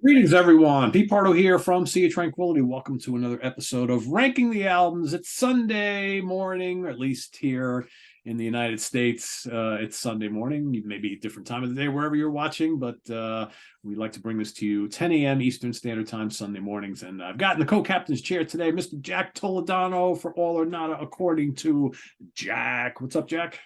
Greetings, everyone. Pete Pardo here from Sea of Tranquility. Welcome to another episode of Ranking the Albums. It's Sunday morning, or at least here in the United States. It's Sunday morning, maybe a different time of the day wherever you're watching, but we'd like to bring this to you 10 a.m. Eastern Standard Time, Sunday mornings. And I've got in the co-captain's chair today, Mr. Jack Toledano, for All or Nada, according to Jack. What's up, Jack?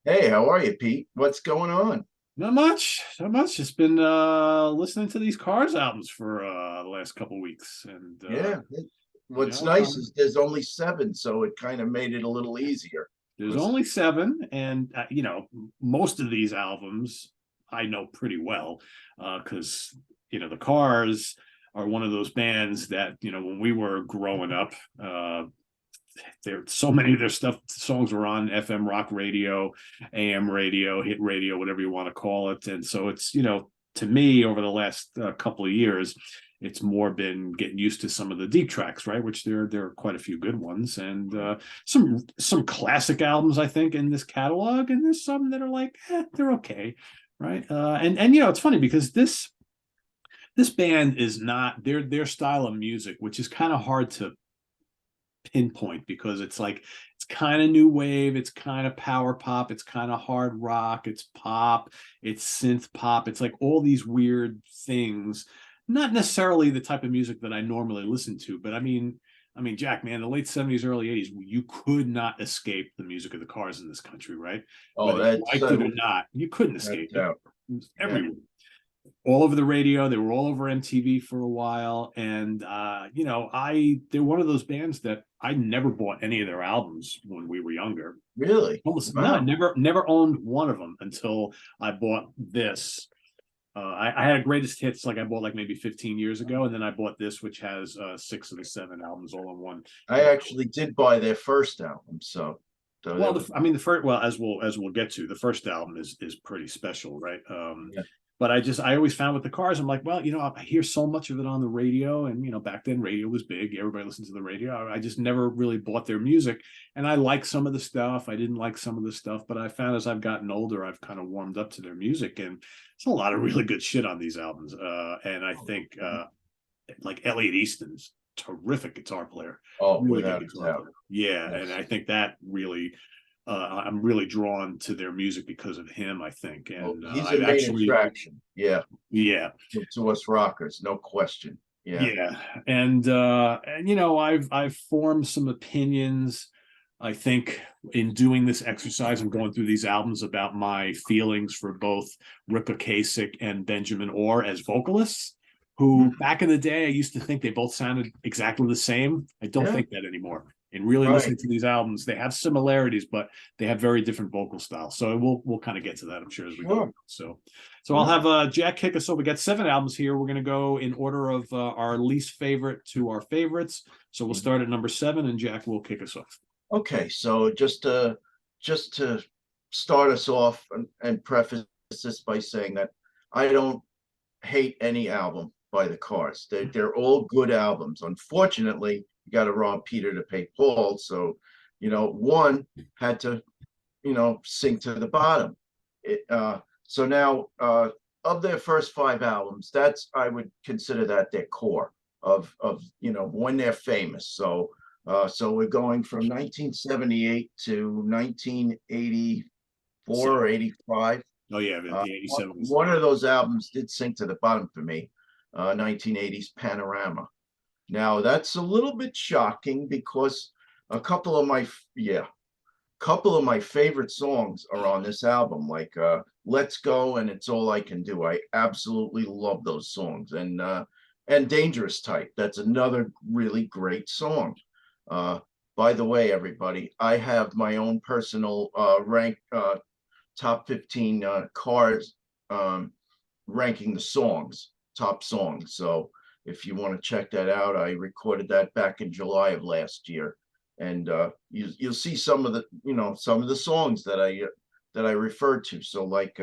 Hey, how are you, Pete? What's going on? Not much, not much. Just been listening to these Cars albums for the last couple weeks, and Yeah, you what's know, nice is there's only seven, so it kind of made it a little easier. there's Because only seven, and most of these albums I know pretty well because the Cars are one of those bands that when we were growing up. There so many of their songs were on FM rock radio, AM radio, hit radio, whatever you want to call it. And so it's to me over the last couple of years, it's more been getting used to some of the deep tracks, right? Which there are quite a few good ones, and some classic albums I think in this catalog, and there's some that are like they're okay, right? And it's funny because this band is not their style of music, which is kind of hard to pinpoint because it's like it's kind of new wave, it's kind of power pop, it's kind of hard rock, it's pop, it's synth pop, it's like all these weird things, not necessarily the type of music that I normally listen to, but I mean Jack, man, the late 70s, early 80s, you could not escape the music of the Cars in this country, right? oh, Whether you that's liked it or not, you couldn't escape that's it. out. It was Yeah, everywhere, all over the radio. They were all over MTV for a while, and they're one of those bands that I never bought any of their albums when we were younger. really? Almost no, I Wow. never owned one of them until I bought this. I had a greatest hits like I bought like maybe 15 years ago, and then I bought this, which has six of the seven albums all in one. I actually did buy their first album, so Well, that was the first, well, as we'll get to, the first album is pretty special, right? yeah. But I always found with the Cars, I'm like, well, I hear so much of it on the radio, and back then radio was big, everybody listened to the radio. I just never really bought their music, and I like some of the stuff, I didn't like some of the stuff, but I found as I've gotten older, I've kind of warmed up to their music, and there's a lot of really good shit on these albums. And I think like Elliot Easton's terrific guitar player, Oh, really good without a guitar doubt. player. Yeah, and Yes. I think that really I'm really drawn to their music because of him, I think. Well, And he's a I've main actually, attraction. Yeah, yeah, to us rockers, no question. Yeah. yeah, and I've formed some opinions. I think in doing this exercise and going through these albums about my feelings for both Ripa Ocasek and Benjamin Orr as vocalists, who Mhm. back in the day I used to think they both sounded exactly the same. I don't Yeah. think that anymore. And really Right. listening to these albums, they have similarities, but they have very different vocal styles. So we'll kind of get to that, I'm sure, as we go. Sure. So I'll Yeah. have Jack kick us off. We got seven albums here. We're going to go in order of our least favorite to our favorites. So we'll start at number seven, and Jack will kick us off. Okay, so just to start us off and preface this by saying that I don't hate any album by the Cars. They're all good albums. Unfortunately, you got to rob Peter to pay Paul. So, one had to, sink to the bottom. So now, of their first five albums, that's I would consider that their core of when they're famous. So we're going from 1978 to 1984 Seven. or 85. Oh yeah, the Uh, one 87 was. one of those albums did sink to the bottom for me, 1980's Panorama. Now that's a little bit shocking because a couple of my yeah, couple of my favorite songs are on this album, like "Let's Go" and "It's All I Can Do." I absolutely love those songs, and "Dangerous Type." That's another really great song. Uh, by the way, everybody, I have my own personal rank top 15 cars ranking the songs, top songs. So if you want to check that out, I recorded that back in July of last year, and you'll see some of the songs that I referred to. So like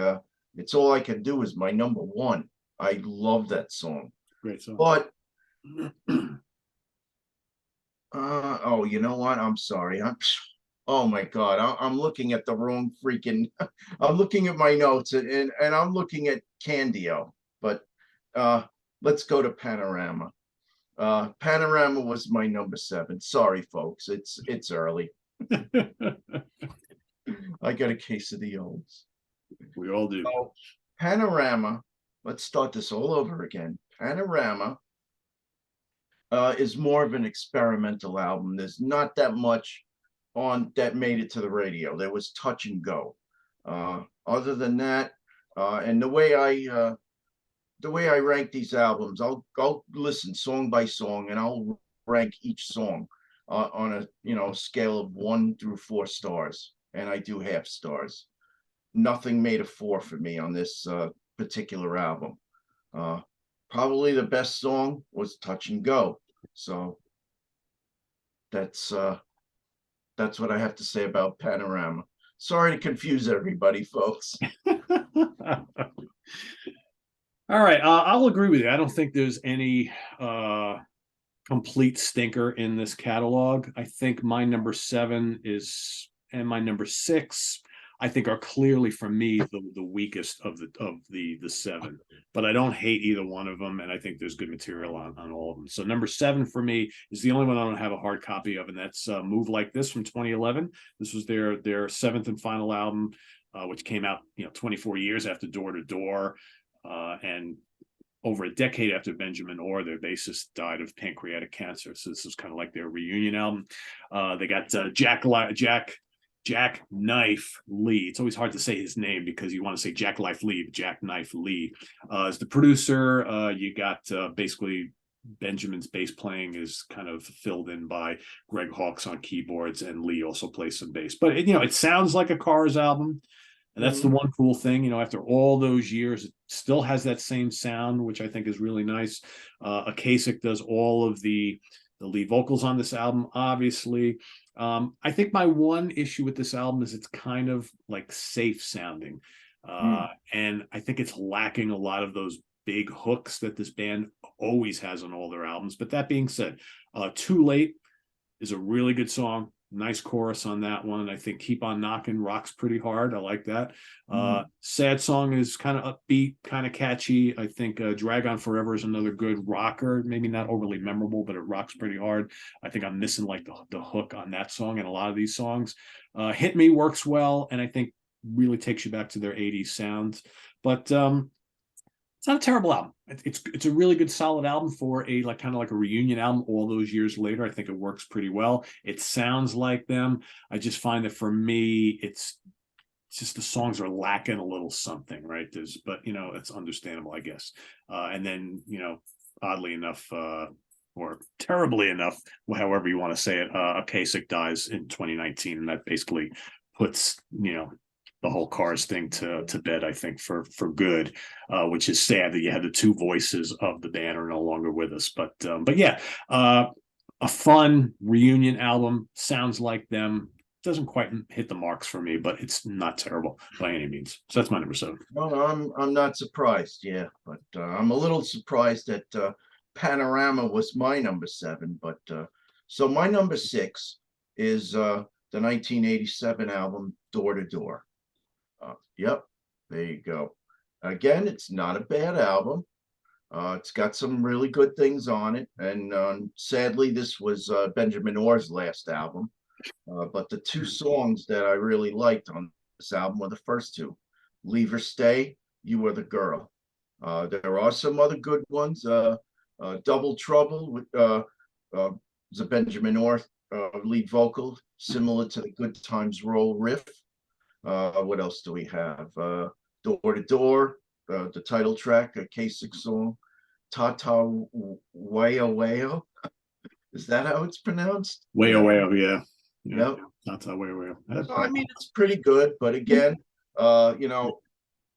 "It's All I Can Do" is my number one. I love that song. Great song. But oh, you know what? I'm sorry. Oh my God, I'm looking at the wrong freaking. I'm looking at my notes, and I'm looking at Candio, but uh, let's go to Panorama. Panorama was my number 7. Sorry, folks, it's early. I got a case of the olds. We all do. So, Panorama, let's start this all over again. Panorama is more of an experimental album. There's not that much on that made it to the radio. There was touch and go. Other than that, and the way I rank these albums, I'll listen song by song, and I'll rank each song on a scale of 1 through 4 stars, and I do half stars. Nothing made a 4 for me on this particular album. Probably the best song was Touch and Go. So that's what I have to say about Panorama. Sorry to confuse everybody, folks. All right, I'll agree with you. I don't think there's any complete stinker in this catalog. I think my number 7 and my number 6, I think, are clearly for me the weakest of the 7. But I don't hate either one of them, and I think there's good material on all of them. So number 7 for me is the only one I don't have a hard copy of, and that's "Move Like This" from 2011. This was their 7th and final album, which came out 24 years after Door to Door. And over a decade after Benjamin Orr, their bassist, died of pancreatic cancer. So this was kind of like their reunion album. They got Jack Knife Lee. It's always hard to say his name because you want to say Jack Life Lee, but Jack Knife Lee is the producer. You got basically Benjamin's bass playing is kind of filled in by Greg Hawkes on keyboards, and Lee also plays some bass. But it sounds like a Cars album. And that's the one cool thing, after all those years, it still has that same sound, which I think is really nice. Akasik does all of the lead vocals on this album, obviously. I think my one issue with this album is it's kind of like safe sounding. And I think it's lacking a lot of those big hooks that this band always has on all their albums. But that being said, Too Late is a really good song. Nice chorus on that one. I think Keep On Knocking rocks pretty hard. I like that. Sad Song is kind of upbeat, kind of catchy. I think Drag On Forever is another good rocker. Maybe not overly memorable, but it rocks pretty hard. I think I'm missing like the hook on that song and a lot of these songs. Hit Me works well, and I think really takes you back to their 80s sounds. But it's not a terrible album. It's a really good, solid album for a kind of a reunion album all those years later. I think it works pretty well. It sounds like them. I just find that for me, it's just the songs are lacking a little something, right? But it's understandable, I guess. And then oddly enough, or terribly enough, however you want to say it, Akasik dies in 2019, and that basically puts the whole Cars thing to bed, I think, for good, which is sad that you had the 2 voices of the band are no longer with us. But yeah, a fun reunion album, sounds like them. Doesn't quite hit the marks for me, but it's not terrible by any means. So that's my number 7. Well, I'm not surprised, yeah, but I'm a little surprised that Panorama was my number 7. But so my number 6 is the 1987 album Door to Door. Yep, there you go. Again, it's not a bad album. It's got some really good things on it, and sadly, this was Benjamin Orr's last album. But the 2 songs that I really liked on this album were the first 2, "Leave or Stay," "You Are the Girl." There are some other good ones. "Double Trouble" with the Benjamin Orr lead vocal, similar to the Good Times Roll riff. What else do we have? "Door to Door," the title track, a Kasich song. "Tata Wayo Wayo." Is that how it's pronounced? Wayo Wayo, yeah. Yep. Tata Wayo So, Wayo. I mean, it's pretty good, but again,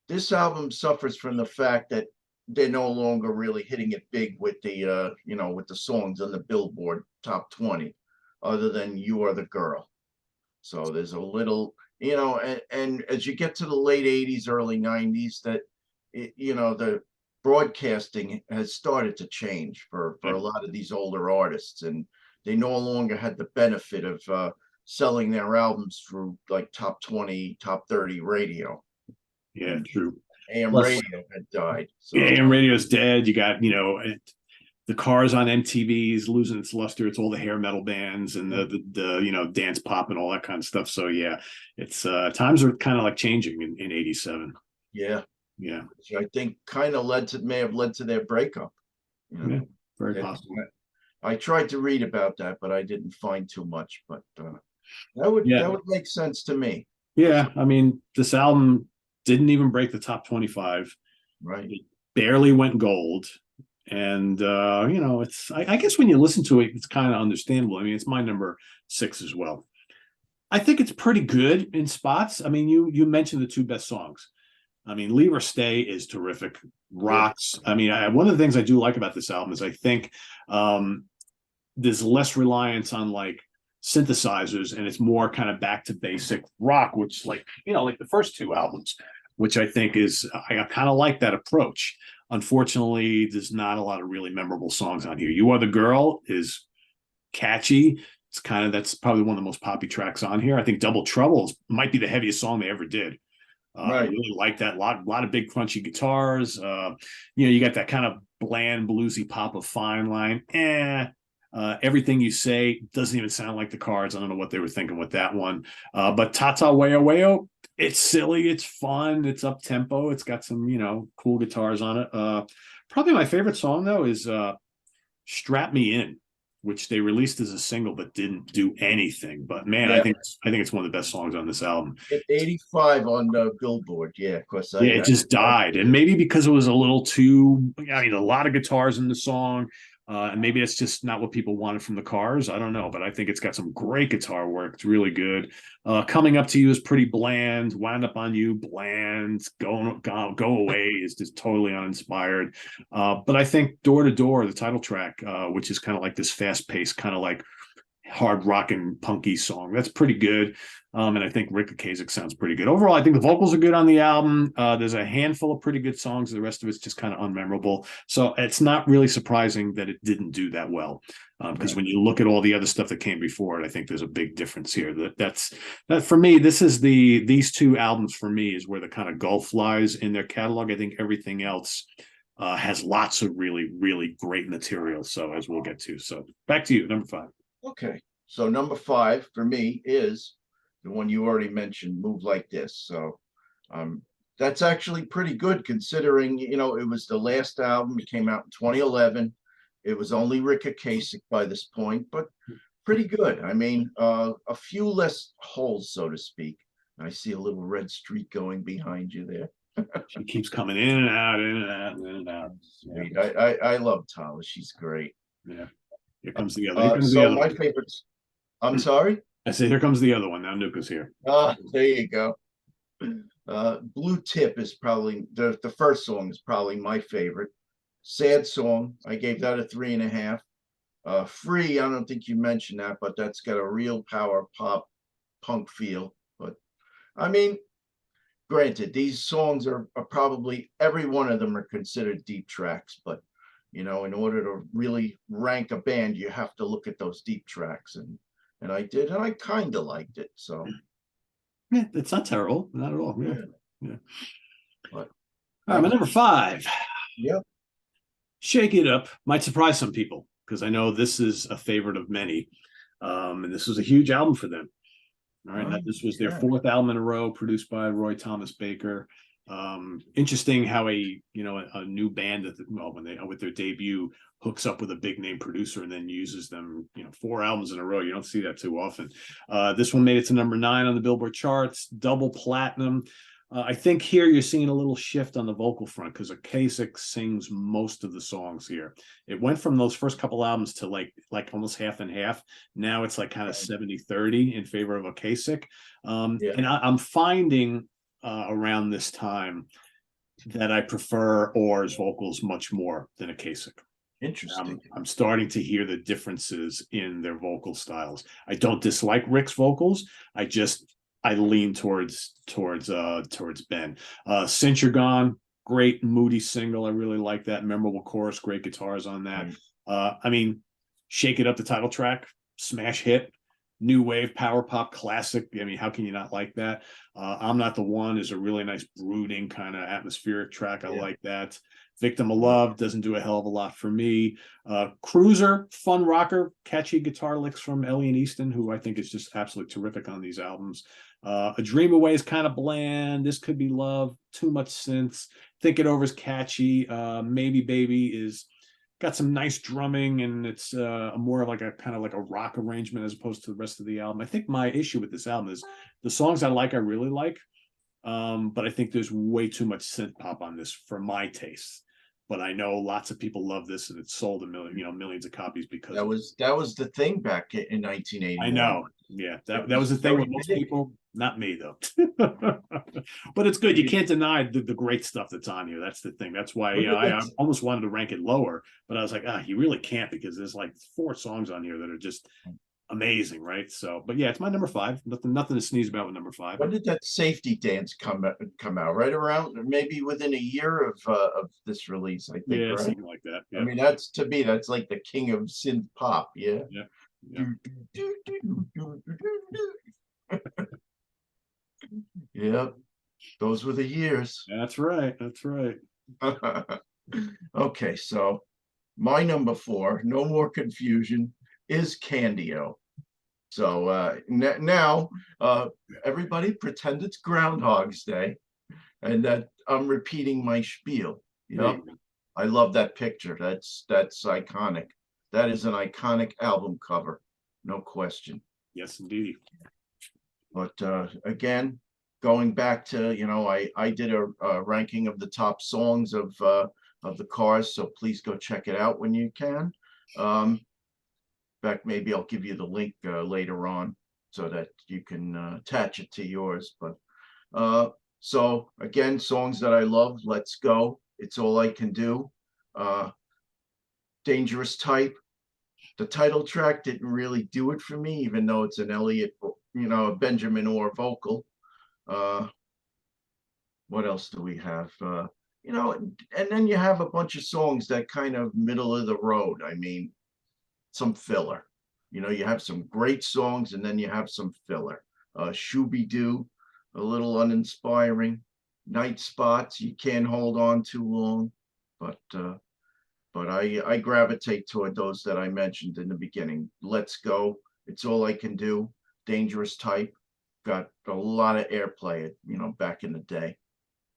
this album suffers from the fact that they're no longer really hitting it big with the with the songs on the Billboard Top 20, other than "You Are the Girl." So there's a little, and as you get to the late 80s, early 90s, that the broadcasting has started to change for a lot of these older artists, and they no longer had the benefit of selling their albums through like top 20, top 30 radio. Yeah, true. AM Plus, radio had died. So AM radio's dead. You got, the Cars on MTV is losing its luster. It's all the hair metal bands and the dance pop and all that kind of stuff. So yeah, it's times are kind of like changing in '87. yeah, Yeah, which I think kind of may have led to their breakup. You know, yeah, very That- possible. I tried to read about that, but I didn't find too much. But Yeah, that would make sense to me, yeah. I mean, this album didn't even break the top 25. right? It barely went gold. And it's I guess when you listen to it, it's kind of understandable. I mean, it's my number 6 as well. I think it's pretty good in spots. I mean, you mentioned the two best songs. I mean, Leave or Stay is terrific. Yeah, Rocks. I mean, one of the things I do like about this album is I think um, there's less reliance on like synthesizers, and it's more kind of back to basic rock, which like the first two albums, which I think is I kind of like that approach. Unfortunately, there's not a lot of really memorable songs on here. You Are the Girl is catchy. It's kind of that's probably one of the most poppy tracks on here. I think Double Trouble might be the heaviest song they ever did. I right. really like that. Lot of big crunchy guitars. You got that kind of bland bluesy pop of Fine Line. Everything You Say doesn't even sound like the Cards. I don't know what they were thinking with that one. But Tata Weo Weo, it's silly, it's fun, it's up tempo, it's got some cool guitars on it. Probably my favorite song though is Strap Me In, which they released as a single but didn't do anything. But man, I Yeah, think it's one of the best songs on this album. 85 on the Billboard. Yeah, of course. Yeah, it just died. And maybe because it was a little too, I mean, a lot of guitars in the song. And maybe it's just not what people wanted from the Cars. I don't know, but I think it's got some great guitar work. It's really good. Coming Up to You is pretty bland. Wound Up on You, bland. Go Away is just totally uninspired. But I think Door to Door, the title track, which is kind of like this fast paced, kind of like hard rocking punky song. That's pretty good. And I think Rick Ocasek sounds pretty good. Overall, I think the vocals are good on the album. There's a handful of pretty good songs. The rest of it's just kind of unmemorable. So it's not really surprising that it didn't do that well. Because when you look at all the other stuff that came before it, I think there's a big difference here. That for me, these two albums for me is where the kind of gulf lies in their catalog. I think everything else has lots of really, really great material. So as we'll get to. So back to you, number 5. Okay. So number 5 for me is the one you already mentioned, Move Like This. So that's actually pretty good considering, it was the last album. It came out in 2011. It was only Rick Ocasek by this point, but pretty good. I mean, a few less holes, so to speak. I see a little red streak going behind you there. She keeps coming in and out, in and out, in and out. Sweet. Yeah. I love Tala. She's great. Yeah. Here comes the other. Here comes the So other my one. favorites. I'm sorry. I said, here comes the other one. Now Nuka's here. There you go. Blue Tip is probably the first song is probably my favorite. Sad song. I gave that a 3.5. Free, I don't think you mentioned that, but that's got a real power pop punk feel. But I mean, granted, these songs are probably every one of them are considered deep tracks, but in order to really rank a band, you have to look at those deep tracks, and I did, and I kind of liked it. So Yeah, it's not terrible, not at all. Yeah, yeah, yeah. but All right, my number 5. yeah, Shake It Up might surprise some people because I know this is a favorite of many, and this was a huge album for them. All right, this was their 4th album in a row, produced by Roy Thomas Baker. Interesting how a new band when they with their debut hooks up with a big name producer and then uses them 4 albums in a row. You don't see that too often. This one made it to number 9 on the Billboard charts, double platinum. I think here you're seeing a little shift on the vocal front because Ocasek sings most of the songs here. It went from those first couple albums to like almost half and half. Now it's like kind of 70-30 in favor of Ocasek. And I'm finding around this time that I prefer Orr's vocals much more than Ocasek. interesting. I'm starting to hear the differences in their vocal styles. I don't dislike Rick's vocals. I lean towards Ben. Since You're Gone, great moody single. I really like that. Memorable chorus, great guitars on that. I mean, Shake It Up, the title track, smash hit. new wave power pop classic. I mean, how can you not like that? I'm Not the One is a really nice brooding kind of atmospheric track. I like that. Victim of Love doesn't do a hell of a lot for me. Cruiser, fun rocker, catchy guitar licks from Elliot Easton, who I think is just absolutely terrific on these albums. A Dream Away is kind of bland. This Could Be Love, too much synths. Think It Over is catchy. Maybe Baby is got some nice drumming, and it's more of like a kind of like a rock arrangement as opposed to the rest of the album. I think my issue with this album is the songs I really like, but I think there's way too much synth pop on this for my taste. But I know lots of people love this, and it's sold a million, millions of copies because that was the thing back in I 1981. know. Yeah, that was the thing with most big. people. Not me though. But it's good. You can't deny the great stuff that's on here. That's the thing. That's why I almost wanted to rank it lower, but I was like, you really can't, because there's like 4 songs on here that are just amazing, right? So, but yeah, it's my number 5. Nothing to sneeze about with number 5. When did that Safety Dance come out? Right around maybe within a year of this release, I think, Yeah, right? something like that. I Yeah. mean, that's, to me, that's like the king of synth pop. Yeah. Yeah. Yeah. Yep. Those were the years. That's right. That's right. Okay, so my number 4, no more confusion, is Candio. So now everybody pretend it's Groundhog's Day, and that I'm repeating my spiel. Yep. I love that picture. That's iconic. That is an iconic album cover, no question. Yes, indeed. But again, going back to, I did a ranking of the top songs of the Cars, so please go check it out when you can. In fact, maybe I'll give you the link later on so that you can attach it to yours. But so again, songs that I love: Let's Go, It's All I Can Do, Dangerous Type. The title track didn't really do it for me, even though it's an Elliot, a Benjamin Orr vocal. What else do we have? And then you have a bunch of songs that kind of middle of the road. I mean, some filler. You have some great songs, and then you have some filler. Shooby Doo, a little uninspiring. Night Spots, you can't hold on too long. But I gravitate toward those that I mentioned in the beginning. Let's Go, It's All I Can Do, Dangerous Type, got a lot of airplay, back in the day.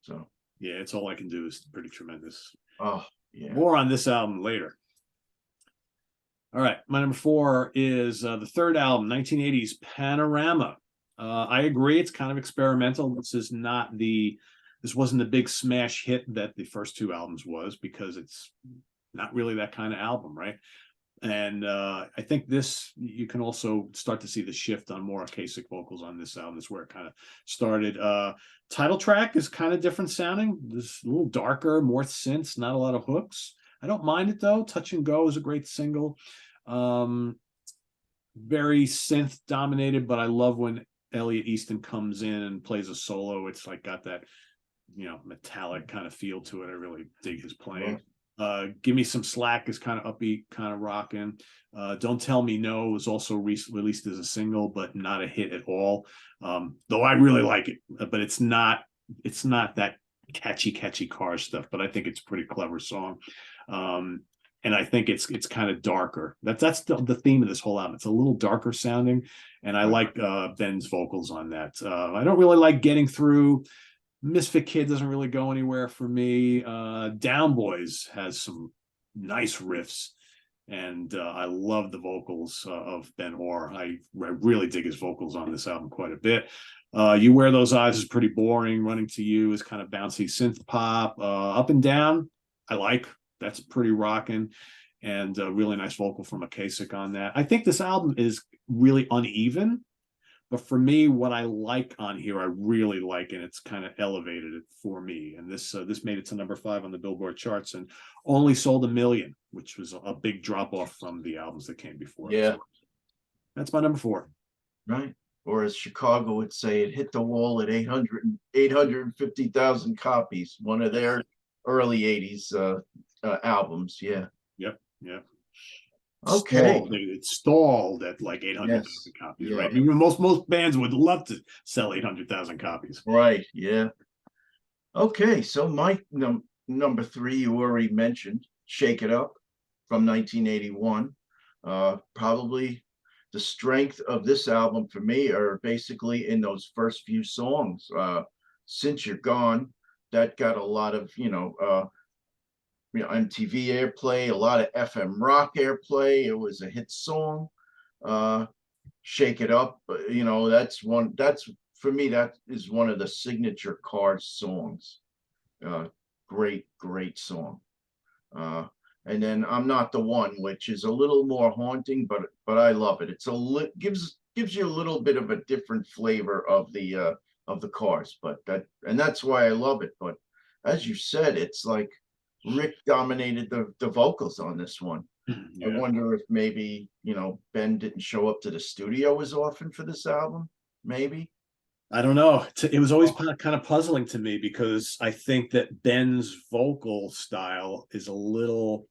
So yeah, It's All I Can Do is pretty tremendous. Oh yeah. More on this album later. All right, my number 4 is the third album, 1980s Panorama. I agree, it's kind of experimental. This wasn't the big smash hit that the first 2 albums was, because it's not really that kind of album, right? And I think you can also start to see the shift on more Akashic vocals on this album. That's where it kind of started. Title track is kind of different sounding. This a little darker, more synths, not a lot of hooks. I don't mind it though. Touch and Go is a great single. Very synth dominated, but I love when Elliot Easton comes in and plays a solo. It's like got that, metallic kind of feel to it. I really dig his playing. Give Me Some Slack is kind of upbeat, kind of rocking. Don't Tell Me No was also released as a single, but not a hit at all. Though I really like it, but it's not that catchy car stuff, but I think it's a pretty clever song. And I think it's kind of darker. That's the theme of this whole album. It's a little darker sounding, and I like Ben's vocals on that. I don't really like Getting Through. Misfit Kid doesn't really go anywhere for me. Down Boys has some nice riffs, and I love the vocals of Ben Orr. I really dig his vocals on this album quite a bit. You Wear Those Eyes is pretty boring. Running to You is kind of bouncy synth pop. Up and Down, I like. That's pretty rocking, and a really nice vocal from Akashic on that. I think this album is really uneven, but for me, what I like on here, I really like, and it's kind of elevated it for me. And this made it to number 5 on the Billboard charts, and only sold 1 million, which was a big drop off from the albums that came before. Yeah, so that's my number 4. Right. Or as Chicago would say, it hit the wall at 850,000 copies. One of their early 80s albums. Yeah. Yep. Okay. It stalled at like 800,000 Yes. copies, Yeah. right? I mean, most bands would love to sell 800,000 copies. Right. Yeah. Okay. So my number three, you already mentioned, "Shake It Up" from 1981. Probably the strength of this album for me are basically in those first few songs. "Since You're Gone," that got a lot of, MTV airplay, a lot of FM rock airplay. It was a hit song. Uh, "Shake It Up," that's for me, that is one of the signature Cars songs. Uh, great song. Uh, and then "I'm Not the One," which is a little more haunting, but I love it. It's gives you a little bit of a different flavor of the Cars, that's why I love it. But as you said, it's like Rick dominated the vocals on this one. I Yeah. wonder if maybe, Ben didn't show up to the studio as often for this album. Maybe. I don't know. It was always kind of puzzling to me because I think that Ben's vocal style is a little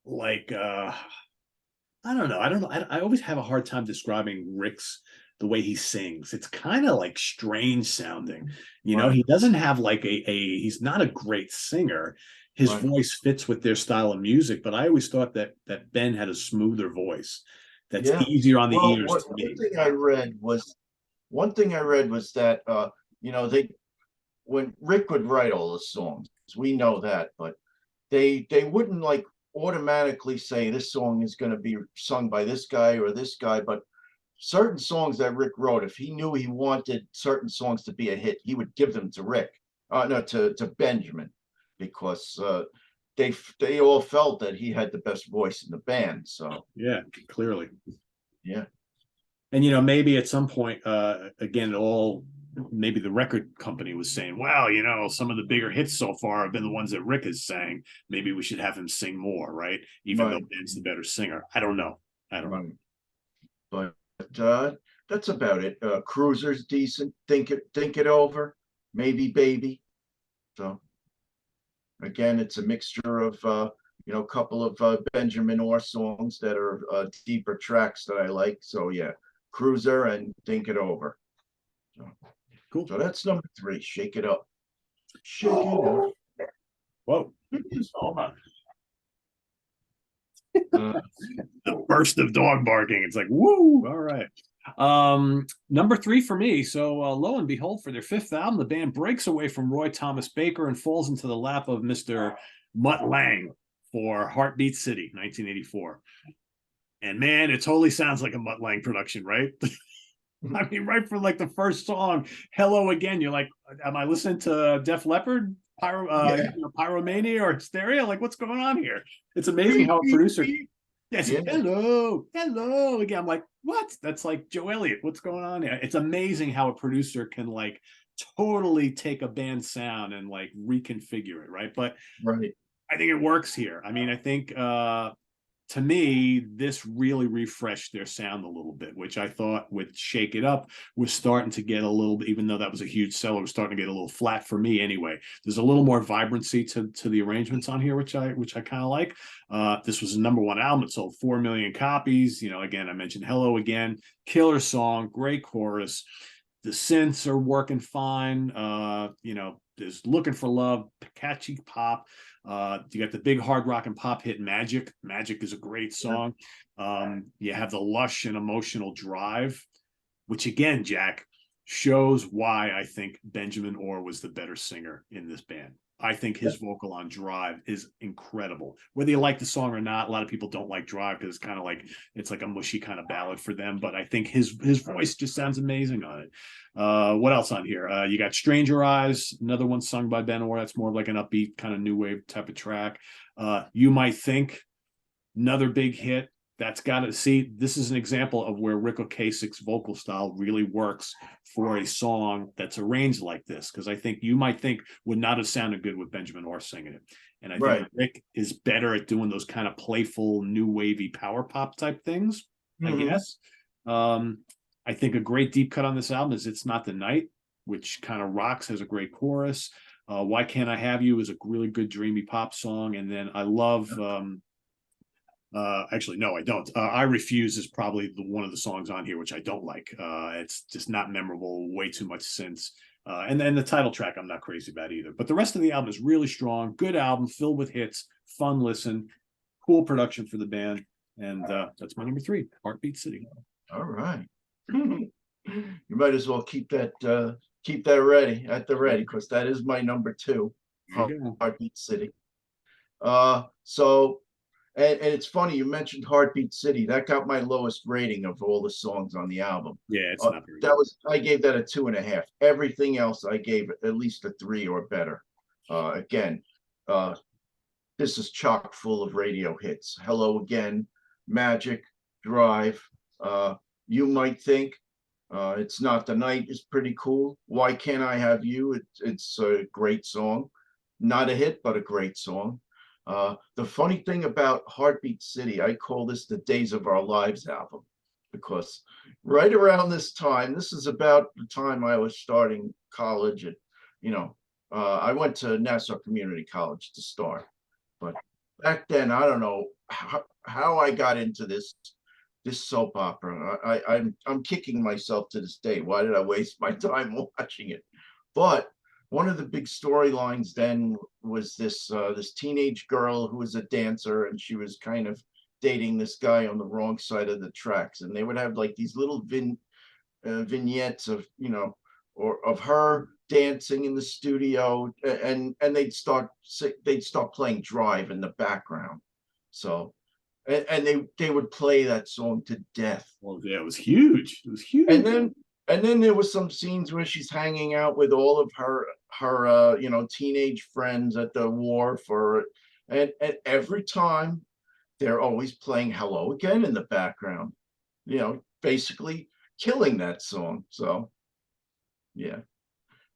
like I don't know. I don't know. I always have a hard time describing Rick's the way he sings. It's kind of like strange sounding. Right, He doesn't have like he's not a great singer. His right. voice fits with their style of music, but I always thought that Ben had a smoother voice that's Yeah. easier on the Well, ears what to one me. thing I read was that they when Rick would write all the songs, we know that, but they wouldn't like automatically say this song is going to be sung by this guy or this guy, but certain songs that Rick wrote, if he knew he wanted certain songs to be a hit, he would give them to Rick, no, to Benjamin, because they all felt that he had the best voice in the band. So Yeah, clearly. yeah, And maybe at some point, again, maybe the record company was saying, "Well, some of the bigger hits so far have been the ones that Rick has sang. Maybe we should have him sing more, right? Even though right, Ben's the better singer." I don't know. I don't know. right. But that's about it. Cruiser's decent. Think it over. Maybe Baby. So again, it's a mixture of a couple of Benjamin Orr songs that are deeper tracks that I like. So yeah, Cruiser and Think It Over. So, Cool. so that's number three. Shake It Up. Shake it up. Whoa. Hold on. Uh, The burst of dog barking. It's like, woo. All right. Number three for me. So lo and behold, for their fifth album, the band breaks away from Roy Thomas Baker and falls into the lap of Mr. Mutt Lange for Heartbeat City, 1984. And man, it totally sounds like a Mutt Lange production, right? I mean, right from like the first song, "Hello Again," you're like, am I listening to Def Leppard, yeah. Pyromania, or Hysteria? Like, what's going on here? It's amazing Beep, how a beep, producer, beep. yes, Yeah. hello again. I'm like, what? That's like Joe Elliott. What's going on here? It's amazing how a producer can like totally take a band sound and like reconfigure it, right? But Right. I think it works here. I mean, I think to me, this really refreshed their sound a little bit, which I thought with "Shake It Up" was starting to get a little bit, even though that was a huge seller, was starting to get a little flat for me anyway. There's a little more vibrancy to the arrangements on here, which I kind of like. This was a number one album. It sold 4 million copies. Again, I mentioned "Hello Again," killer song, great chorus. The synths are working fine. There's "Looking for Love," catchy pop. You got the big hard rock and pop hit "Magic." "Magic" is a great Yeah. song. You have the lush and emotional "Drive," which again, Jack, shows why I think Benjamin Orr was the better singer in this band. I think his vocal on "Drive" is incredible. Whether you like the song or not, a lot of people don't like "Drive" because it's kind of like it's like a mushy kind of ballad for them. But I think his voice just sounds amazing on it. What else on here? You got "Stranger Eyes," another one sung by Ben Orr. That's more of like an upbeat kind of new wave type of track. "You Might Think," another big hit. That's got to see. This is an example of where Rick Ocasek's vocal style really works for a song that's arranged like this. Because I think "You Might Think" would not have sounded good with Benjamin Orr singing it. And I think Right. Rick is better at doing those kind of playful, new wavy power pop type things, I Mhm. guess. I think a great deep cut on this album is "It's Not the Night," which kind of rocks, has a great chorus. "Why Can't I Have You" is a really good dreamy pop song. And then I love Actually, no, I don't. I Refuse is probably one of the songs on here, which I don't like. It's just not memorable, way too much synths. And then the title track, I'm not crazy about either. But the rest of the album is really strong, good album, filled with hits, fun listen, cool production for the band. And that's my number 3, Heartbeat City. All right. You might as well keep that ready at the ready, because that is my number 2, Heartbeat City. So and it's funny you mentioned Heartbeat City. That got my lowest rating of all the songs on the album. Yeah, it's not very that good. was I gave that a 2.5. Everything else I gave at least a 3 or better. Again, this is chock full of radio hits. Hello Again, Magic, Drive, You Might Think, It's Not the Night is pretty cool. Why Can't I Have You? It's a great song. Not a hit, but a great song. The funny thing about Heartbeat City, I call this the Days of Our Lives album, because right around this time, this is about the time I was starting college. And, I went to Nassau Community College to start. But back then, I don't know how I got into this soap opera. I'm kicking myself to this day. Why did I waste my time watching it? But one of the big storylines then was this teenage girl who was a dancer, and she was kind of dating this guy on the wrong side of the tracks, and they would have like these little vignettes of or of her dancing in the studio, and they'd start playing Drive in the background. So and they would play that song to death. Well, yeah, it was huge. It was huge. And then there was some scenes where she's hanging out with all of her teenage friends at the wharf, and every time they're always playing Hello Again in the background, basically killing that song. So yeah,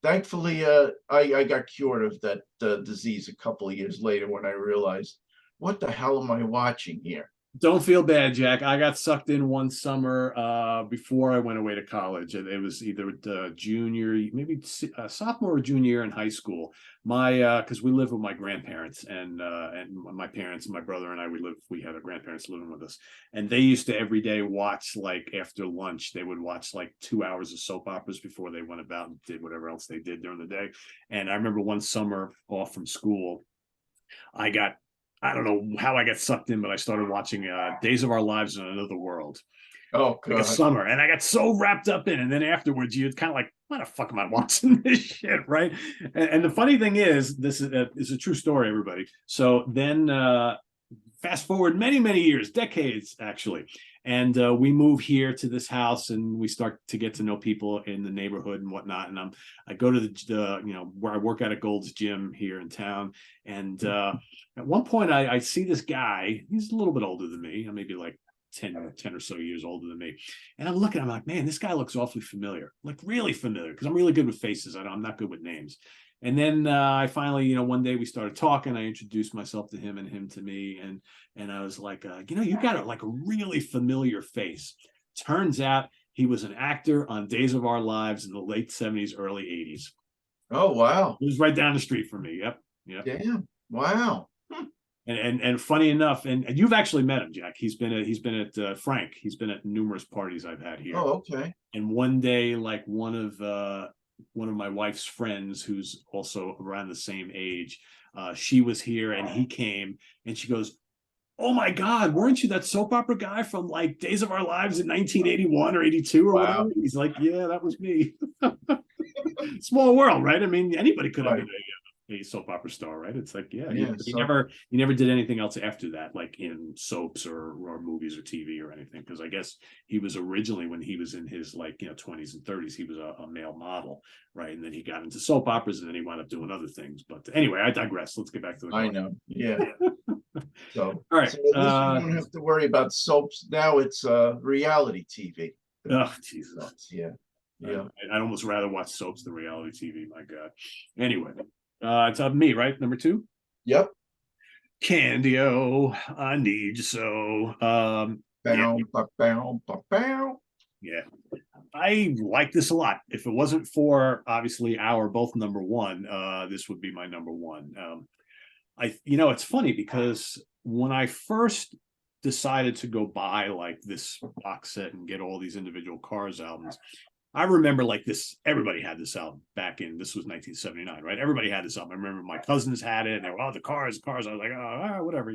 thankfully I got cured of that disease a couple of years later, when I realized, what the hell am I watching here? Don't feel bad, Jack. I got sucked in one summer before I went away to college. It was either the junior, maybe sophomore or junior year in high school. Because we lived with my grandparents, and my parents and my brother and I, we had our grandparents living with us, and they used to every day watch, like after lunch, they would watch like 2 hours of soap operas before they went about and did whatever else they did during the day. And I remember one summer off from school, I don't know how I got sucked in, but I started watching Days of Our Lives in Another World. Oh, like a summer, and I got so wrapped up in it. And then afterwards, you're kind of like, why the fuck am I watching this shit, right? And the funny thing is, this is a true story, everybody. So then fast forward many years, decades actually, and we move here to this house, and we start to get to know people in the neighborhood and whatnot. And I go to the where I work at a Gold's Gym here in town, and at one point I see this guy. He's a little bit older than me, maybe like 10 or so years older than me. And I'm looking, I'm like, man, this guy looks awfully familiar, like really familiar, because I'm really good with faces. I'm not good with names. And then I finally, one day we started talking. I introduced myself to him and him to me. And I was like, you got like a really familiar face. Turns out he was an actor on Days of Our Lives in the late 70s, early 80s. Oh, wow. It was right down the street from me. Yep. Damn. Wow. And funny enough, and you've actually met him, Jack. He's been at Frank. He's been at numerous parties I've had here. Oh, okay. And one day, like one of my wife's friends, who's also around the same age, she was here, and he came, and she goes, "Oh my God, weren't you that soap opera guy from like Days of Our Lives in 1981 or 82 or whatever?" He's like, "Yeah, that was me." Small world, right? I mean, anybody could have been a soap opera star, right? It's like, you never did anything else after that, like in soaps or movies or TV or anything. Because I guess he was originally, when he was in his 20s and 30s, he was a male model, right? And then he got into soap operas, and then he wound up doing other things. But anyway, I digress. Let's get back to the I know. Yeah. So all right. So at least you don't have to worry about soaps now. It's reality TV. Oh, Jesus. Yeah. Yeah. I'd almost rather watch soaps than reality TV. My God. Anyway, it's up me, right? Number 2. Yep. Candy-O, I need you so. Yeah. I like this a lot. If it wasn't for obviously our both number 1, this would be my number 1. It's funny because when I first decided to go buy like this box set and get all these individual Cars albums, I remember like this, everybody had this album back in, this was 1979, right? Everybody had this album. I remember my cousins had it and they were, oh, the Cars. I was like, oh, whatever,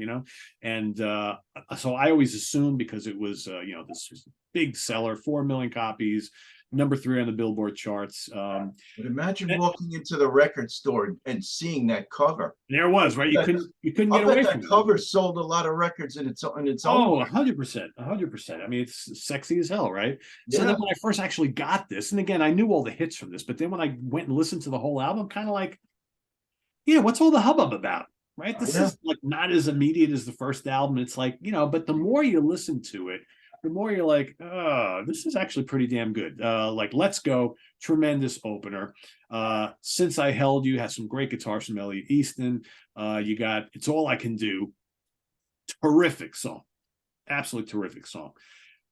And so I always assumed, because it was, this was big seller, 4 million copies, #3 on the Billboard charts. But imagine walking into the record store and seeing that cover. There it was, right? You couldn't I get bet away that from it. cover sold a lot of records in its own. Oh, 100%, 100%. I mean, it's sexy as hell, right? So Yeah. then when I first actually got this, and again, I knew all the hits from this, but then when I went and listened to the whole album, kind of like, what's all the hubbub about, right? This is like not as immediate as the first album. It's like, but the more you listen to it, the more you're like, oh, this is actually pretty damn good. Like Let's Go, tremendous opener. Since I Held You has some great guitars from Elliot Easton. You got It's All I Can Do. Terrific song. Absolutely terrific song.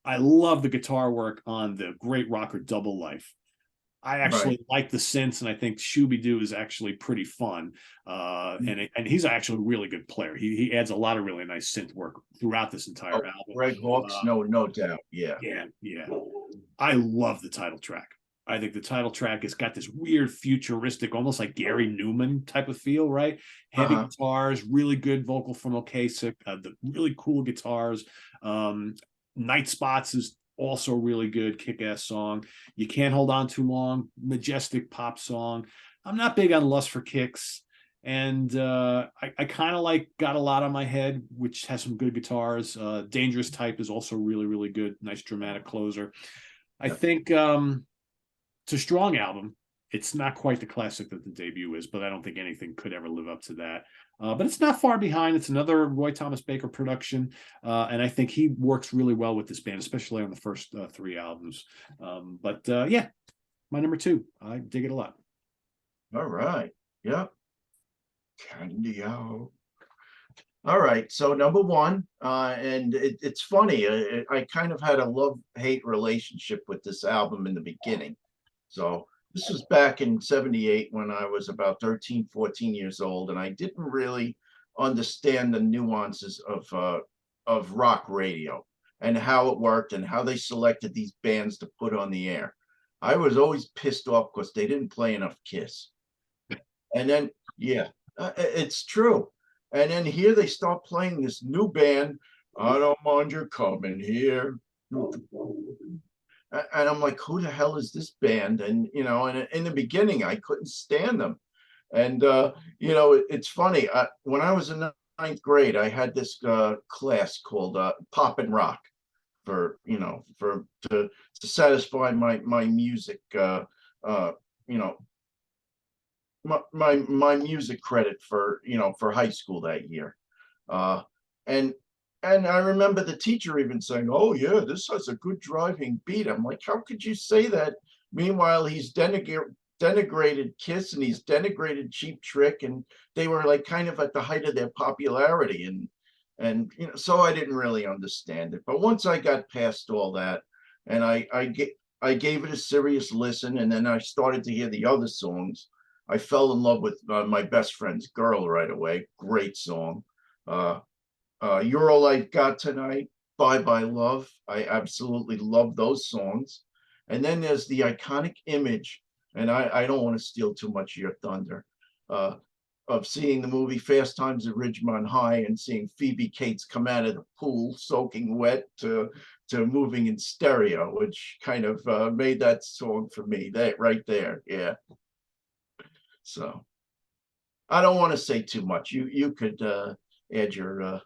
I love the guitar work on the great rocker Double Life. I actually like the synths, and I think Shooby-Doo is actually pretty fun. And he's actually a really good player. He adds a lot of really nice synth work throughout this entire album. Greg Hawkes, no doubt. Yeah. Yeah. I love the title track. I think the title track has got this weird futuristic, almost like Gary Newman type of feel, right? Heavy guitars, really good vocal from Ocasek, the really cool guitars. Night Spots is also really good, kick-ass song. You Can't Hold On Too Long, majestic pop song. I'm not big on Lust for Kicks, and I kind of like Got a Lot on My Head, which has some good guitars. Dangerous Type is also really, really good, nice dramatic closer. I think it's a strong album. It's not quite the classic that the debut is, but I don't think anything could ever live up to that. But it's not far behind. It's another Roy Thomas Baker production, and I think he works really well with this band, especially on the first 3 albums. But my #2. I dig it a lot. All right. Yep. Candy out. All right. So #1, and it's funny. I kind of had a love-hate relationship with this album in the beginning. So this was back in '78 when I was about 13, 14 years old, and I didn't really understand the nuances of rock radio and how it worked and how they selected these bands to put on the air. I was always pissed off because they didn't play enough Kiss. And then, it's true. And then here they start playing this new band, I Don't Mind Your Coming Here. And I'm like, who the hell is this band? And and in the beginning, I couldn't stand them. And it's funny. When I was in 9th grade, I had this class called Pop and Rock to satisfy my music my music credit for high school that year. And I remember the teacher even saying, oh yeah, this has a good driving beat. I'm like, how could you say that? Meanwhile, he's denigrated Kiss and he's denigrated Cheap Trick, and they were like kind of at the height of their popularity. And so I didn't really understand it. But once I got past all that, and I gave it a serious listen, and then I started to hear the other songs, I fell in love with My Best Friend's Girl right away. Great song. You're All I've Got Tonight, Bye Bye Love. I absolutely love those songs. And then there's the iconic image, and I don't want to steal too much of your thunder, of seeing the movie Fast Times at Ridgemont High and seeing Phoebe Cates come out of the pool soaking wet to Moving in Stereo, which kind of made that song for me. That right there, yeah. So I don't want to say too much. You could add your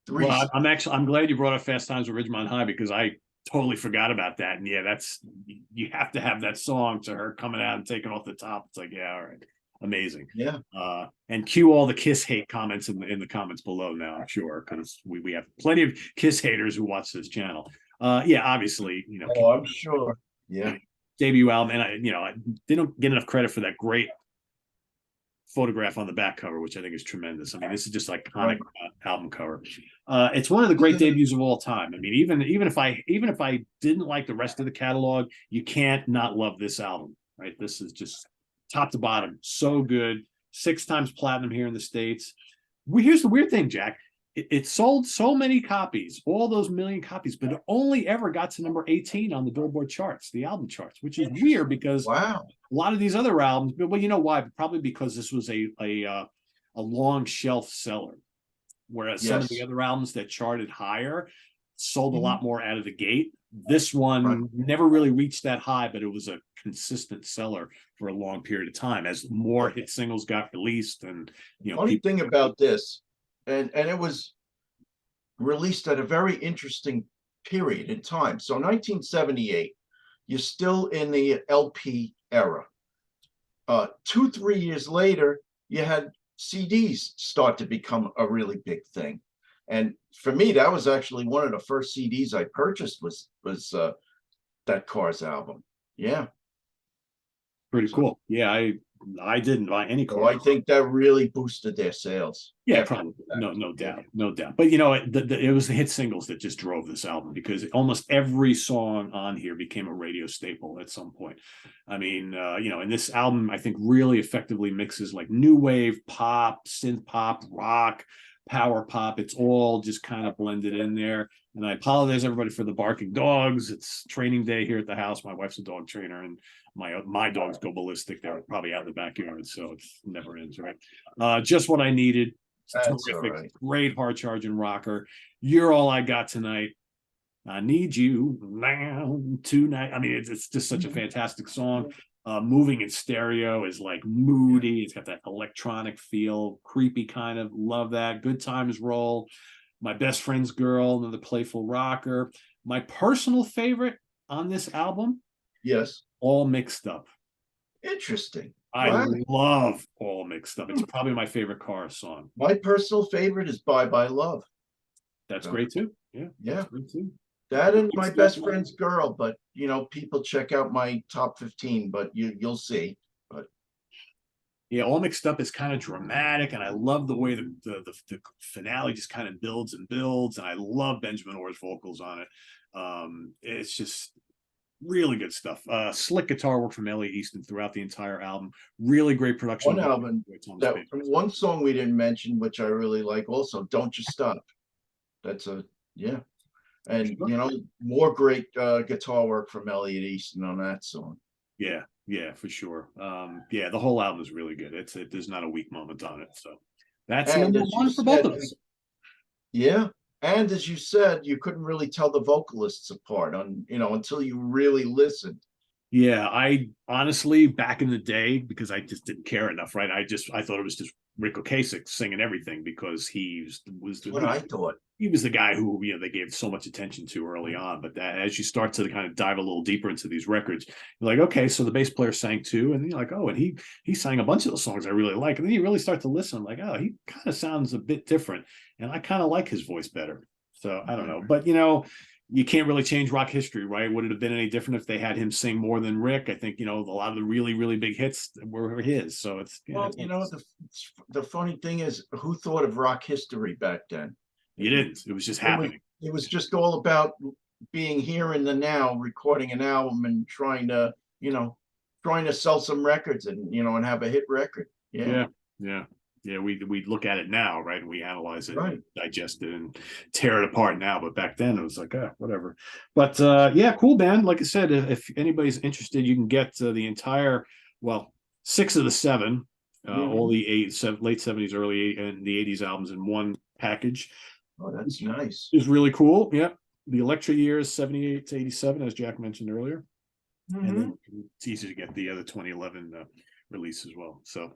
three. Well, I'm glad you brought up Fast Times at Ridgemont High, because I totally forgot about that. And you have to have that song to her coming out and taking off the top. It's like, yeah, all right. Amazing. Yeah. And cue all the Kiss hate comments in the comments below now, I'm sure, because we have plenty of Kiss haters who watch this channel. Obviously, Oh, I'm sure. Yeah. Debut album, and I didn't get enough credit for that great photograph on the back cover, which I think is tremendous. I mean, this is just like iconic album cover. It's one of the great debuts of all time. I mean, even if I didn't like the rest of the catalog, you can't not love this album, right? This is just top to bottom so good. 6 times platinum here in the States. Here's the weird thing, Jack. it sold so many copies, all those million copies, but it only ever got to number 18 on the Billboard charts, the album charts, which is weird because Wow. a lot of these other albums, well, you know why? Probably because this was a long shelf seller, whereas some of the Yes. other albums that charted higher sold a Mhm. lot more out of the gate. This Right. one never really reached that high, but it was a consistent seller for a long period of time as more hit singles got released, and Funny people. thing about this, and it was released at a very interesting period in time. So 1978, you're still in the LP era. 2, 3 years later, you had CDs start to become a really big thing. And for me, that was actually one of the first CDs I purchased was that Cars album. Yeah. Pretty So, cool. Yeah, I didn't buy any so I cars. think that really boosted their sales Yeah, after probably. that. No Yeah. doubt, no doubt. But it was the hit singles that just drove this album, because almost every song on here became a radio staple at some point. I mean, and this album I think really effectively mixes like new wave, pop, synth pop, rock, power pop. It's all just kind of blended in there. And I apologize everybody for the barking dogs. It's training day here at the house. My wife's a dog trainer, and my dogs go ballistic. They're probably out in the backyard, so it never ends, right? Just what I needed. That's all Terrific, right. great hard charging rocker. You're all I got tonight. I need you now tonight. I mean, it's just such a fantastic song. Moving in stereo is like moody. It's got that electronic feel, creepy kind of. Love that. Good times roll. My best friend's girl, another playful rocker. My personal favorite on this album, Yes. all mixed up. Interesting. I Wow. love all mixed up. It's probably my favorite Cars song. My personal favorite is Bye Bye Love. That's So, great too. Yeah, yeah. that's great too. That and My Best Friend's Girl, but people check out my top 15, but you'll see. But Yeah, all mixed up is kind of dramatic, and I love the way the finale just kind of builds and builds, and I love Benjamin Orr's vocals on it. It's just really good stuff. Slick guitar work from Elliot Easton throughout the entire album. Really great production. one album that one song we didn't mention, which I really like also, Don't You Stop. That's yeah. And more great guitar work from Elliot Easton on that song. Yeah, for sure. Yeah, the whole album is really good. There's not a weak moment on it. So that's And number as you one for both said, of us. yeah. And as you said, you couldn't really tell the vocalists apart until you really listened. Yeah, I honestly, back in the day, because I just didn't care enough, right? I thought it was just Rick Ocasek singing everything, because That's what I thought. he was the guy who they gave so much attention to early on. But as you start to kind of dive a little deeper into these records, you're like, okay, so the bass player sang too, and then you're like, oh, and he sang a bunch of those songs I really like, and then you really start to listen, I'm like, oh, he kind of sounds a bit different, and I kind of like his voice better. So I don't know, but you can't really change rock history, right? Would it have been any different if they had him sing more than Rick? I think a lot of the really, really big hits were his. So it's Well, the funny thing is, who thought of rock history back then? You didn't. It was just happening. It was just all about being here in the now, recording an album and trying to sell some records and have a hit record. Yeah. Yeah. We look at it now, right? And we analyze it, Right. and digest it, and tear it apart now. But back then, it was like, whatever. But yeah, cool, man. Like I said, if anybody's interested, you can get the entire, 6 of the 7, all the late 70s, early and the 80s albums in one package. Oh, that's nice. Is really cool. Yep. The Electra years, 78 to 87, as Jack mentioned earlier. And then it's easy to get the other 2011 release as well. So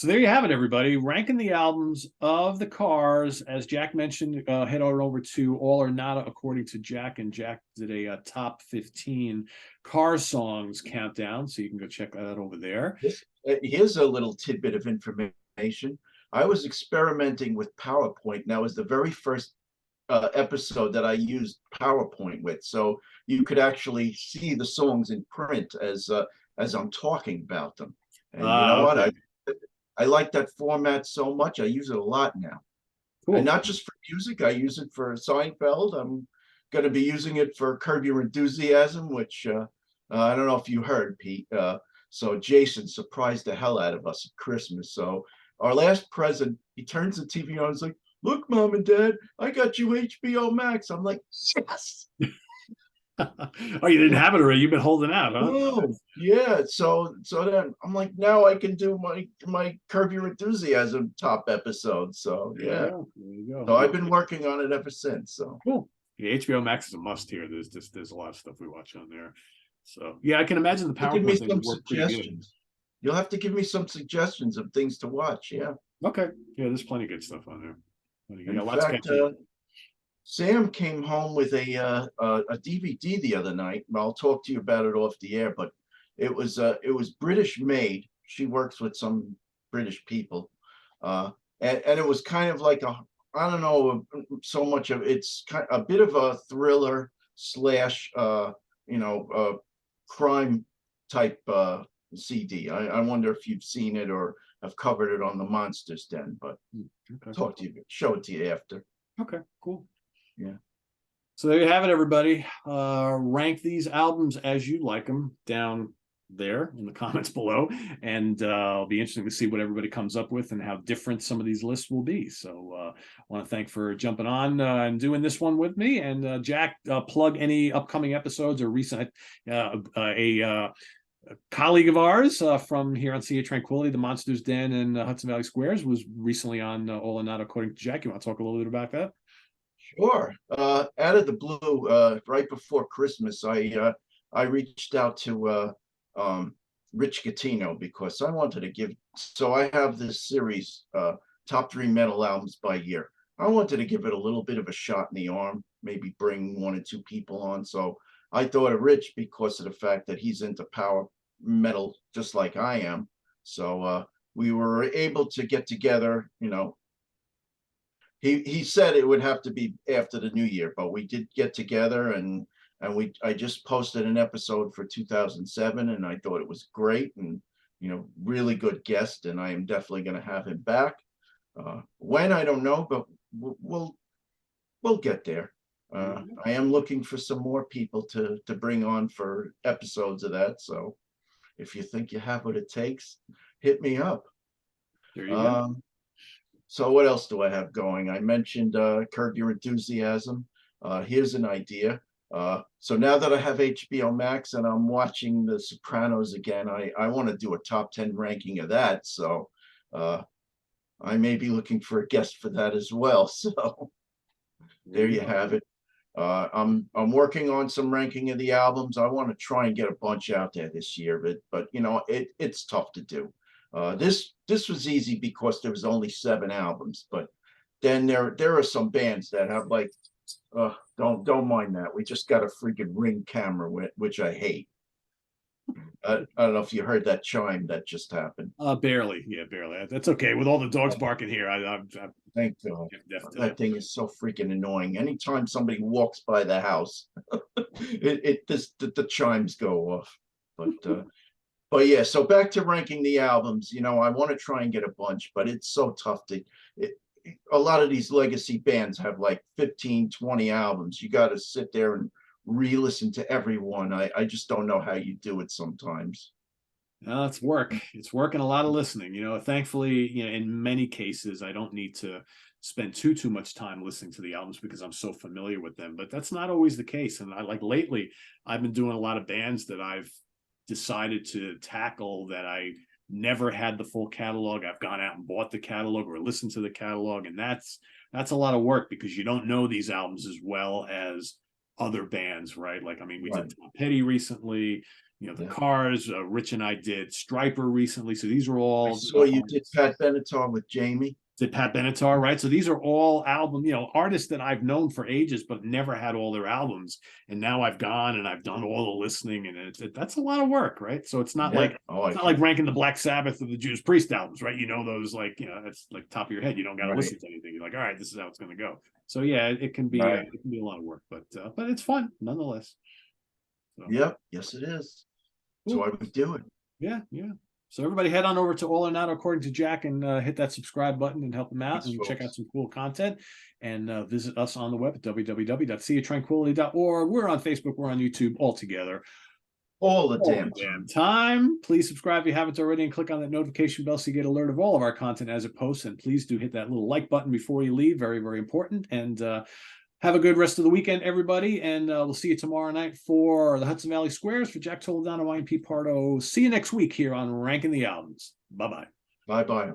there you have it, everybody. Ranking the albums of the Cars. As Jack mentioned, head on over to All or Nada according to Jack, and Jack did a top 15 Cars songs countdown, so you can go check that out over there. Here's a little tidbit of information. I was experimenting with PowerPoint, and that was the very first episode that I used PowerPoint with. So you could actually see the songs in print as I'm talking about them. And you know what? Okay. I like that format so much. I use it a lot now. Cool. And not just for music. I use it for Seinfeld. I'm going to be using it for Curb Your Enthusiasm, which I don't know if you heard, Pete. So Jason surprised the hell out of us at Christmas. So our last present, he turns the TV on and is like, look, Mom and Dad, I got you HBO Max. I'm like, yes. Oh, you didn't have it already. You've been holding out, huh? Oh, yeah. So then I'm like, now I can do my Curb Your Enthusiasm top episode. So There you yeah. go. There you go. So I've Well, been working on it ever since. So cool. Yeah, HBO Max is a must here. There's a lot of stuff we watch on there. So yeah, I can imagine the give me PowerPoint thing some would work pretty good. suggestions. You'll have to give me some suggestions of things to watch. Yeah. Okay. Yeah, there's plenty of good stuff on there. In Yeah, lots fact, catching. Sam came home with a DVD the other night. I'll talk to you about it off the air, but it was British made. She works with some British people, uh, and it was kind of like a, I don't know so much of, it's kind a bit of a thriller slash crime type CD. I wonder if you've seen it or have covered it on the Monsters Den, but Okay. talk to you, show it to you after. Okay, cool. Yeah. So there you have it, everybody. Rank these albums as you like them down there in the comments below, and it'll be interesting to see what everybody comes up with and how different some of these lists will be. So I want to thank for jumping on and doing this one with me. And Jack, plug any upcoming episodes or recent a colleague of ours from here on Sea of Tranquility, the Monsters Den and Hudson Valley Squares, was recently on All or Not According to Jack. You want to talk a little bit about that? Sure. Out of the blue, right before Christmas, I reached out to Rich Catino because I wanted to give. So I have this series, top three metal albums by year. I wanted to give it a little bit of a shot in the arm, maybe bring one or two people on. So I thought of Rich because of the fact that he's into power metal just like I am. So we were able to get together, he said it would have to be after the new year, but we did get together, and I just posted an episode for 2007, and I thought it was great, and really good guest, and I am definitely going to have him back. When, I don't know, but we'll get there. I am looking for some more people to bring on for episodes of that. So if you think you have what it takes, hit me up. There you go. So what else do I have going? I mentioned Curb Your Enthusiasm. Here's an idea. So now that I have HBO Max and I'm watching The Sopranos again, I want to do a top 10 ranking of that. So I may be looking for a guest for that as well. So there you have it. I'm working on some ranking of the albums. I want to try and get a bunch out there this year, but it's tough to do. This was easy because there was only 7 albums, but then there are some bands that have like don't mind that. We just got a freaking Ring camera, which I hate. I don't know if you heard that chime that just happened. Barely, yeah, barely. That's okay. With all the dogs barking here, I Thank God. That thing is so freaking annoying. Anytime somebody walks by the house, the chimes go off. But yeah, so back to ranking the albums. I want to try and get a bunch, but it's so tough a lot of these legacy bands have like 15, 20 albums. You got to sit there and re-listen to every one. I just don't know how you do it sometimes. No, it's work. It's work and a lot of listening. Thankfully, in many cases, I don't need to spend too much time listening to the albums because I'm so familiar with them. But that's not always the case. And lately, I've been doing a lot of bands that I've decided to tackle that I never had the full catalog. I've gone out and bought the catalog or listened to the catalog, and that's a lot of work because you don't know these albums as well as other bands, right? We did Tom Petty recently, the Cars. Rich and I did Striper recently, so these are all. I saw you did Pat Benatar with Jamie. Did Pat Benatar, right? So these are all artists that I've known for ages, but never had all their albums. And now I've gone and I've done all the listening, and that's a lot of work, right? So it's not like ranking the Black Sabbath or the Judas Priest albums, right? Those that's like top of your head. You don't got to listen to anything. You're like, all right, this is how it's going to go. So yeah, it can be a lot of work, but it's fun nonetheless. So. Yep, yes it is. That's why we do it. Yeah. So everybody head on over to All or Not According to Jack and hit that subscribe button and help him out and check out some cool content, and visit us on the web at www.seaoftranquility.org. We're on Facebook, we're on YouTube, all together. all the All damn the time. damn time. Please subscribe if you haven't already and click on that notification bell so you get alert of all of our content as it posts. And please do hit that little like button before you leave. Very, very important. And have a good rest of the weekend, everybody. And we'll see you tomorrow night for the Hudson Valley Squares. For Jack Toledano, YNP Pardo. See you next week here on Ranking the Albums. Bye-bye. Bye-bye.